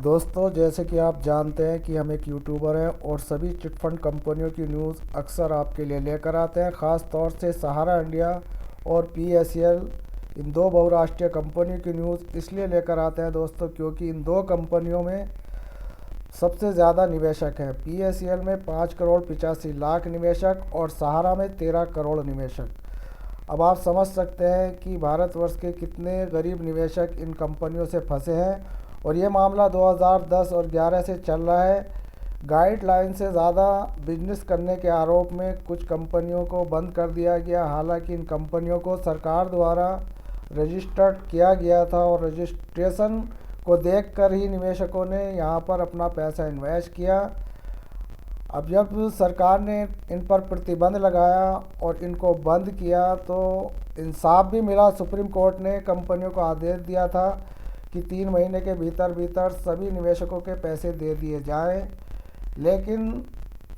दोस्तों, जैसे कि आप जानते हैं कि हम एक यूट्यूबर हैं और सभी चिटफंड कंपनियों की न्यूज़ अक्सर आपके लिए लेकर आते हैं। ख़ास तौर से सहारा इंडिया और पीएसएल, इन दो बहुराष्ट्रीय कंपनियों की न्यूज़ इसलिए लेकर आते हैं दोस्तों, क्योंकि इन दो कंपनियों में सबसे ज़्यादा निवेशक हैं। पीएसएल में 5 करोड़ 85 लाख निवेशक और सहारा में 13 करोड़ निवेशक। अब आप समझ सकते हैं कि भारतवर्ष के कितने गरीब निवेशक इन कंपनियों से फंसे हैं। और ये मामला 2010 और 11 से चल रहा है। गाइडलाइन से ज़्यादा बिजनेस करने के आरोप में कुछ कंपनियों को बंद कर दिया गया। हालांकि इन कंपनियों को सरकार द्वारा रजिस्टर्ड किया गया था और रजिस्ट्रेशन को देखकर ही निवेशकों ने यहाँ पर अपना पैसा इन्वेस्ट किया। अब जब सरकार ने इन पर प्रतिबंध लगाया और इनको बंद किया तो इंसाफ भी मिला। सुप्रीम कोर्ट ने कंपनियों को आदेश दिया था कि 3 महीने के भीतर भीतर सभी निवेशकों के पैसे दे दिए जाएं। लेकिन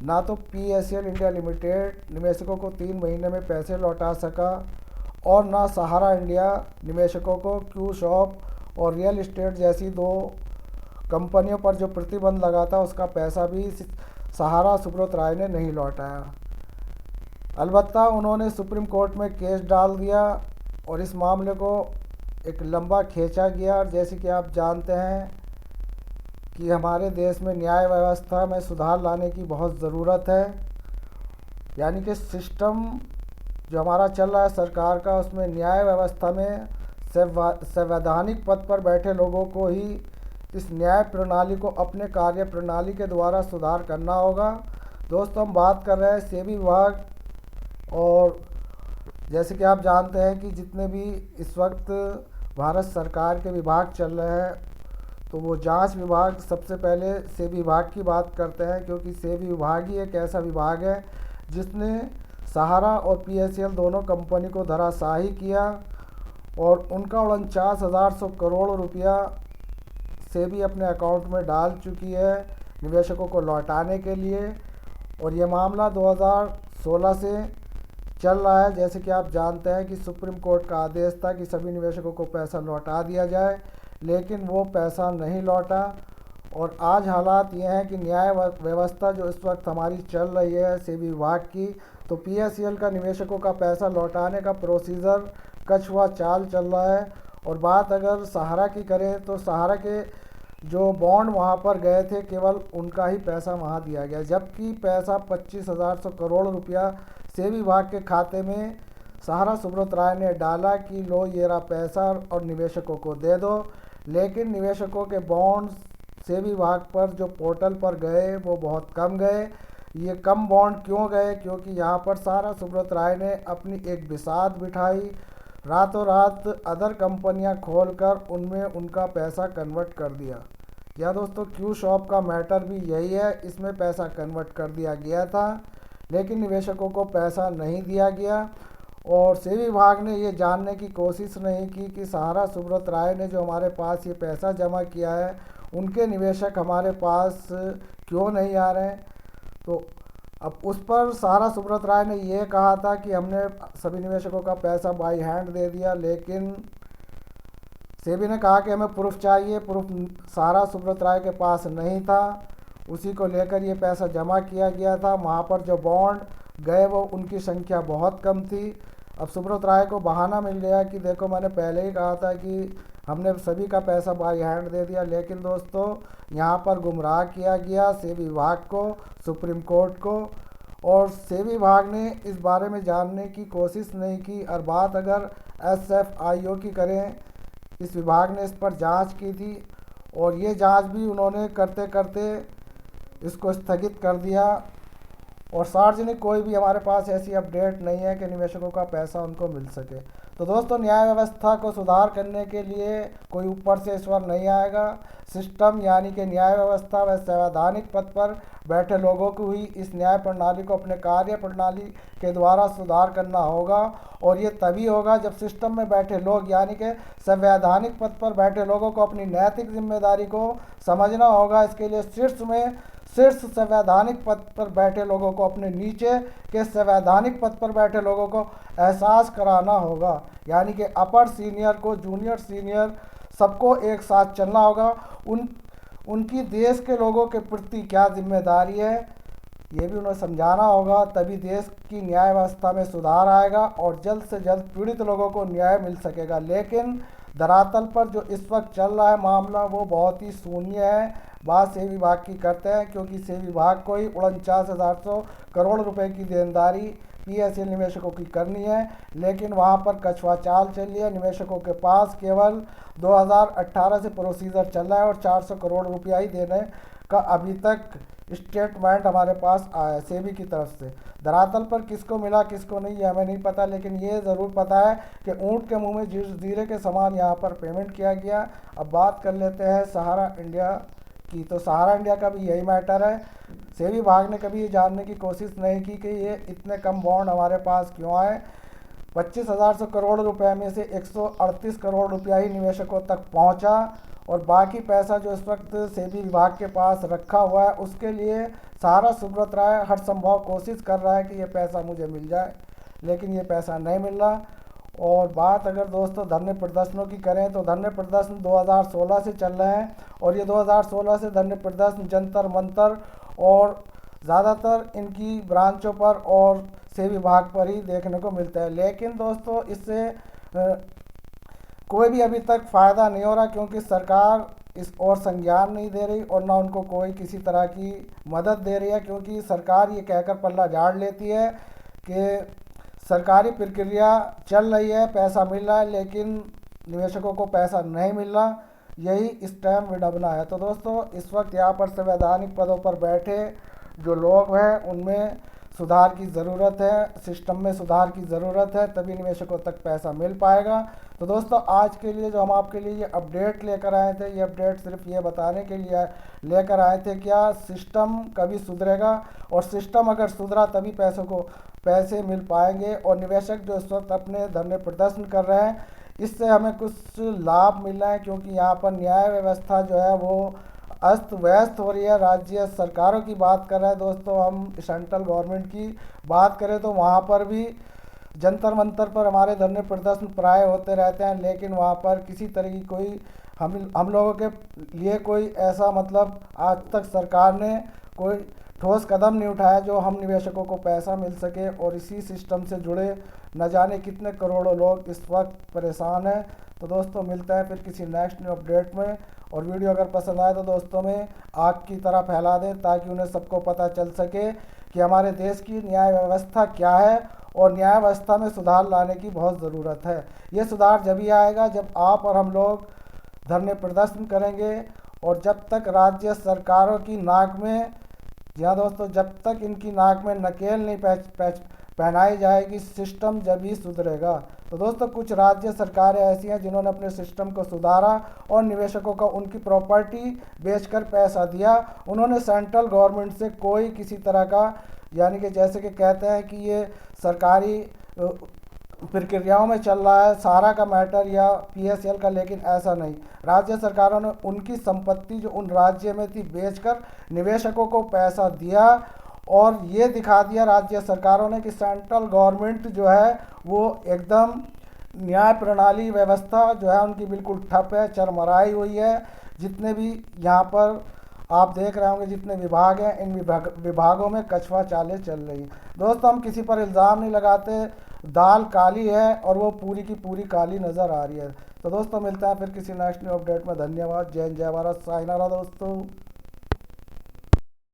ना तो पीएसएल इंडिया लिमिटेड निवेशकों को 3 महीने में पैसे लौटा सका और ना सहारा इंडिया निवेशकों को क्यू शॉप और रियल एस्टेट जैसी दो कंपनियों पर जो प्रतिबंध लगा था उसका पैसा भी सहारा सुब्रत राय ने नहीं लौटाया। अलबत्ता उन्होंने सुप्रीम कोर्ट में केस डाल दिया और इस मामले को एक लंबा खींचा गया। और जैसे कि आप जानते हैं कि हमारे देश में न्याय व्यवस्था में सुधार लाने की बहुत ज़रूरत है। यानी कि सिस्टम जो हमारा चल रहा है सरकार का, उसमें न्याय व्यवस्था में संवैधानिक पद पर बैठे लोगों को ही इस न्याय प्रणाली को अपने कार्य प्रणाली के द्वारा सुधार करना होगा। दोस्तों, हम बात कर रहे हैं सेबी विभाग। और जैसे कि आप जानते हैं कि जितने भी इस वक्त भारत सरकार के विभाग चल रहे हैं तो वो जांच विभाग सबसे पहले सेबी विभाग की बात करते हैं, क्योंकि सेबी विभाग ही एक ऐसा विभाग है जिसने सहारा और पीएसएल दोनों कंपनी को धराशाही किया और उनका 49,100 करोड़ रुपया सेबी अपने अकाउंट में डाल चुकी है निवेशकों को लौटाने के लिए। और ये मामला 2016 से चल रहा है। जैसे कि आप जानते हैं कि सुप्रीम कोर्ट का आदेश था कि सभी निवेशकों को पैसा लौटा दिया जाए, लेकिन वो पैसा नहीं लौटा। और आज हालात ये हैं कि न्याय व्यवस्था जो इस वक्त हमारी चल रही है सेबी विभाग की, तो पीएसएल का निवेशकों का पैसा लौटाने का प्रोसीजर कछुआ चाल चल रहा है। और बात अगर सहारा की करें तो सहारा के जो बॉन्ड वहाँ पर गए थे केवल उनका ही पैसा वहाँ दिया गया, जबकि पैसा 25,100 करोड़ रुपया सेबी विभाग के खाते में सहारा सुब्रत राय ने डाला कि लो ये रहा पैसा और निवेशकों को दे दो। लेकिन निवेशकों के बॉन्ड सेबी विभाग पर जो पोर्टल पर गए वो बहुत कम गए। ये कम बॉन्ड क्यों गए? क्योंकि यहाँ पर सहारा सुब्रत राय ने अपनी एक बिसात बिठाई, रातों रात अदर कंपनियां खोलकर उनमें उनका पैसा कन्वर्ट कर दिया। या दोस्तों, क्यू शॉप का मैटर भी यही है, इसमें पैसा कन्वर्ट कर दिया गया था लेकिन निवेशकों को पैसा नहीं दिया गया। और सेबी विभाग ने ये जानने की कोशिश नहीं की कि सहारा सुब्रत राय ने जो हमारे पास ये पैसा जमा किया है उनके निवेशक हमारे पास क्यों नहीं आ रहे हैं। तो अब उस पर सहारा सुब्रत राय ने ये कहा था कि हमने सभी निवेशकों का पैसा बाई हैंड दे दिया, लेकिन सेबी ने कहा कि हमें प्रूफ चाहिए। प्रूफ सहारा सुब्रत राय के पास नहीं था, उसी को लेकर ये पैसा जमा किया गया था। वहाँ पर जो बॉन्ड गए वो उनकी संख्या बहुत कम थी। अब सुब्रत राय को बहाना मिल गया कि देखो मैंने पहले ही कहा था कि हमने सभी का पैसा बाई हैंड दे दिया। लेकिन दोस्तों, यहाँ पर गुमराह किया गया सेबी विभाग को, सुप्रीम कोर्ट को। और सेबी विभाग ने इस बारे में जानने की कोशिश नहीं की। और बात अगर SFIO की करें, इस विभाग ने इस पर जांच की थी और ये जांच भी उन्होंने करते करते इसको स्थगित कर दिया। और सार्वजनिक कोई भी हमारे पास ऐसी अपडेट नहीं है कि निवेशकों का पैसा उनको मिल सके। तो दोस्तों, न्याय व्यवस्था को सुधार करने के लिए कोई ऊपर से ईश्वर नहीं आएगा। सिस्टम यानी कि न्याय व्यवस्था व संवैधानिक पद पर बैठे लोगों को ही इस न्याय प्रणाली को अपने कार्य प्रणाली के द्वारा सुधार करना होगा। और ये तभी होगा जब सिस्टम में बैठे लोग यानी कि संवैधानिक पद पर बैठे लोगों को अपनी नैतिक जिम्मेदारी को समझना होगा। इसके लिए शीर्ष संवैधानिक पद पर बैठे लोगों को अपने नीचे के संवैधानिक पद पर बैठे लोगों को एहसास कराना होगा। यानी कि अपर सीनियर को जूनियर सीनियर सबको एक साथ चलना होगा। उनकी देश के लोगों के प्रति क्या जिम्मेदारी है, ये भी उन्हें समझाना होगा। तभी देश की न्याय व्यवस्था में सुधार आएगा और जल्द से जल्द पीड़ित लोगों को न्याय मिल सकेगा। लेकिन धरातल पर जो इस वक्त चल रहा है मामला, वो बहुत ही शून्य है। बात सेवी विभाग की करते हैं, क्योंकि सेवी विभाग को ही 49,700 करोड़ रुपए की देनदारी पीएसएल निवेशकों की करनी है। लेकिन वहां पर कछुआ चाल चल रही है। निवेशकों के पास केवल 2018 से प्रोसीजर चल रहा है और 400 करोड़ रुपया ही देने का अभी तक स्टेटमेंट हमारे पास आया सेबी की तरफ से। धरातल पर किसको मिला किसको नहीं, ये हमें नहीं पता, लेकिन ये ज़रूर पता है कि ऊंट के मुंह में जीरे के समान यहाँ पर पेमेंट किया गया। अब बात कर लेते हैं सहारा इंडिया की। तो सहारा इंडिया का भी यही मैटर है। सेबी विभाग ने कभी ये जानने की कोशिश नहीं की कि ये इतने कम बॉन्ड हमारे पास क्यों आए। 25,000 करोड़ रुपए में से 138 करोड़ रुपया ही निवेशकों तक पहुंचा और बाकी पैसा जो इस वक्त सेबी विभाग के पास रखा हुआ है, उसके लिए सहारा सुब्रत राय हर संभव कोशिश कर रहा है कि ये पैसा मुझे मिल जाए, लेकिन ये पैसा नहीं मिल रहा। और बात अगर दोस्तों धरने प्रदर्शनों की करें तो धरने प्रदर्शन 2016 से चल रहे हैं और ये 2016 से धरने प्रदर्शन जंतर मंतर और ज़्यादातर इनकी ब्रांचों पर और सेबी विभाग पर ही देखने को मिलता है। लेकिन दोस्तों इससे कोई भी अभी तक फ़ायदा नहीं हो रहा, क्योंकि सरकार इस और संज्ञान नहीं दे रही और ना उनको कोई किसी तरह की मदद दे रही है। क्योंकि सरकार ये कहकर पल्ला झाड़ लेती है कि सरकारी प्रक्रिया चल रही है, पैसा मिल रहा है, लेकिन निवेशकों को पैसा नहीं मिल रहा। यही स्टैम्प विडम्बना है। तो दोस्तों इस वक्त यहाँ पर संवैधानिक पदों पर बैठे जो लोग हैं उनमें सुधार की ज़रूरत है, सिस्टम में सुधार की ज़रूरत है, तभी निवेशकों तक पैसा मिल पाएगा। तो दोस्तों आज के लिए जो हम आपके लिए ये अपडेट लेकर आए थे, ये अपडेट सिर्फ ये बताने के लिए लेकर आए थे क्या सिस्टम कभी सुधरेगा और सिस्टम अगर सुधरा तभी पैसे मिल पाएंगे। और निवेशक जो इस वक्त अपने धरने प्रदर्शन कर रहे हैं, इससे हमें कुछ लाभ मिल रहा है, क्योंकि यहाँ पर न्याय व्यवस्था जो है वो अस्त व्यस्त हो रही है। राज्य सरकारों की बात कर रहे हैं दोस्तों, हम सेंट्रल गवर्नमेंट की बात करें तो वहाँ पर भी जंतर मंतर पर हमारे धरने प्रदर्शन प्राय होते रहते हैं, लेकिन वहाँ पर किसी तरह की कोई हम लोगों के लिए कोई ऐसा मतलब आज तक सरकार ने कोई ठोस कदम नहीं उठाया जो हम निवेशकों को पैसा मिल सके। और इसी सिस्टम से जुड़े न जाने कितने करोड़ों लोग इस वक्त परेशान हैं। तो दोस्तों मिलता है फिर किसी नेक्स्ट न्यू अपडेट में। और वीडियो अगर पसंद आए तो दोस्तों में आग की तरह फैला दें, ताकि उन्हें सबको पता चल सके कि हमारे देश की न्याय व्यवस्था क्या है और न्याय व्यवस्था में सुधार लाने की बहुत ज़रूरत है। ये सुधार जब ही आएगा जब आप और हम लोग धरने प्रदर्शन करेंगे। और जब तक राज्य सरकारों की नाक में, यहाँ दोस्तों जब तक इनकी नाक में नकेल नहीं पहनाई जाएगी, सिस्टम जब ही सुधरेगा। तो दोस्तों कुछ राज्य सरकारें ऐसी हैं जिन्होंने अपने सिस्टम को सुधारा और निवेशकों को उनकी प्रॉपर्टी बेचकर पैसा दिया। उन्होंने सेंट्रल गवर्नमेंट से कोई किसी तरह का, यानी कि जैसे कि कहते हैं कि ये सरकारी प्रक्रियाओं में चल रहा है सहारा का मैटर या पीएसएल का, लेकिन ऐसा नहीं। राज्य सरकारों ने उनकी संपत्ति जो उन राज्य में थी बेचकर निवेशकों को पैसा दिया और ये दिखा दिया राज्य सरकारों ने कि सेंट्रल गवर्नमेंट जो है वो एकदम न्याय प्रणाली व्यवस्था जो है उनकी बिल्कुल ठप है, चरमराई हुई है। जितने भी यहाँ पर आप देख रहे होंगे जितने विभाग हैं, इन विभागों में कछुआ चालें चल रही हैं। दोस्तों हम किसी पर इल्ज़ाम नहीं लगाते, दाल काली है और वो पूरी की पूरी काली नज़र आ रही है। तो दोस्तों मिलता है फिर किसी नेक्स्ट न्यू अपडेट में। धन्यवाद। जय हिंद, जय भारत, साइनारा दोस्तों।